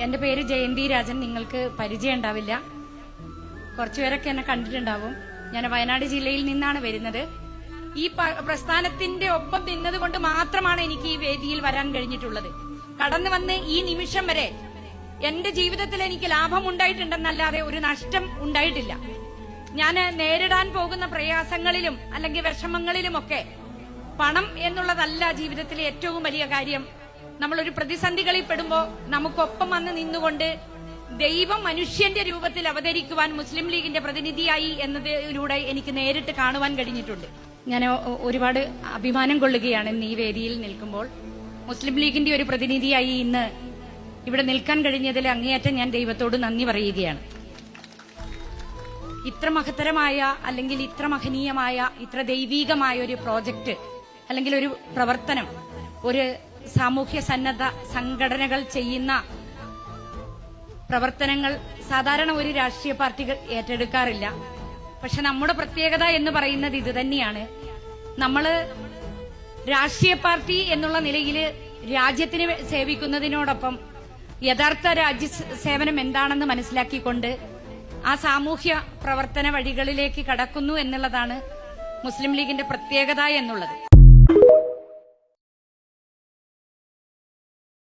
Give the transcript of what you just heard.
എന്റെ പേര് ജയന്തി രാജൻ. നിങ്ങൾക്ക് പരിചയം ഉണ്ടാവില്ല, കുറച്ചുപേരൊക്കെ എന്നെ കണ്ടിട്ടുണ്ടാവും. ഞാൻ വയനാട് ജില്ലയിൽ നിന്നാണ് വരുന്നത്. ഈ പ്രസ്ഥാനത്തിന്റെ ഒപ്പം നിന്നത് കൊണ്ട് മാത്രമാണ് എനിക്ക് ഈ വേദിയിൽ വരാൻ കഴിഞ്ഞിട്ടുള്ളത്. കടന്നു വന്ന് ഈ നിമിഷം വരെ എന്റെ ജീവിതത്തിൽ എനിക്ക് ലാഭം ഉണ്ടായിട്ടുണ്ടെന്നല്ലാതെ ഒരു നഷ്ടം ഉണ്ടായിട്ടില്ല. ഞാൻ നേരിടാൻ പോകുന്ന പ്രയാസങ്ങളിലും അല്ലെങ്കിൽ വിഷമങ്ങളിലുമൊക്കെ പണം എന്നുള്ളതല്ല ജീവിതത്തിലെ ഏറ്റവും വലിയ കാര്യം. നമ്മളൊരു പ്രതിസന്ധികളിൽ പെടുമ്പോൾ നമുക്കൊപ്പം വന്ന് നിന്നുകൊണ്ട് ദൈവം മനുഷ്യന്റെ രൂപത്തിൽ അവതരിക്കുവാൻ മുസ്ലിം ലീഗിന്റെ പ്രതിനിധിയായി എന്നതിലൂടെ എനിക്ക് നേരിട്ട് കാണുവാൻ കഴിഞ്ഞിട്ടുണ്ട്. ഞാൻ ഒരുപാട് അഭിമാനം കൊള്ളുകയാണ് ഇന്ന് ഈ വേദിയിൽ നിൽക്കുമ്പോൾ. മുസ്ലിം ലീഗിന്റെ ഒരു പ്രതിനിധിയായി ഇന്ന് ഇവിടെ നിൽക്കാൻ കഴിഞ്ഞതിൽ അങ്ങേയറ്റം ഞാൻ ദൈവത്തോട് നന്ദി പറയുകയാണ്. ഇത്ര മഹത്തരമായ അല്ലെങ്കിൽ ഇത്ര മഹനീയമായ ഇത്ര ദൈവീകമായ ഒരു പ്രോജക്റ്റ് അല്ലെങ്കിൽ ഒരു പ്രവർത്തനം ഒരു സാമൂഹ്യ സന്നദ്ധ സംഘടനകൾ ചെയ്യുന്ന പ്രവർത്തനങ്ങൾ സാധാരണ ഒരു രാഷ്ട്രീയ പാർട്ടികൾ ഏറ്റെടുക്കാറില്ല. പക്ഷെ നമ്മുടെ പ്രത്യേകത എന്ന് പറയുന്നത് ഇത് തന്നെയാണ്. നമ്മള് രാഷ്ട്രീയ പാർട്ടി എന്നുള്ള നിലയിൽ രാജ്യത്തിന് സേവിക്കുന്നതിനോടൊപ്പം യഥാർത്ഥ രാജ്യ സേവനം എന്താണെന്ന് മനസ്സിലാക്കിക്കൊണ്ട് ആ സാമൂഹ്യ പ്രവർത്തന വഴികളിലേക്ക് കടക്കുന്നു എന്നുള്ളതാണ് മുസ്ലിം ലീഗിന്റെ പ്രത്യേകത എന്നുള്ളത്.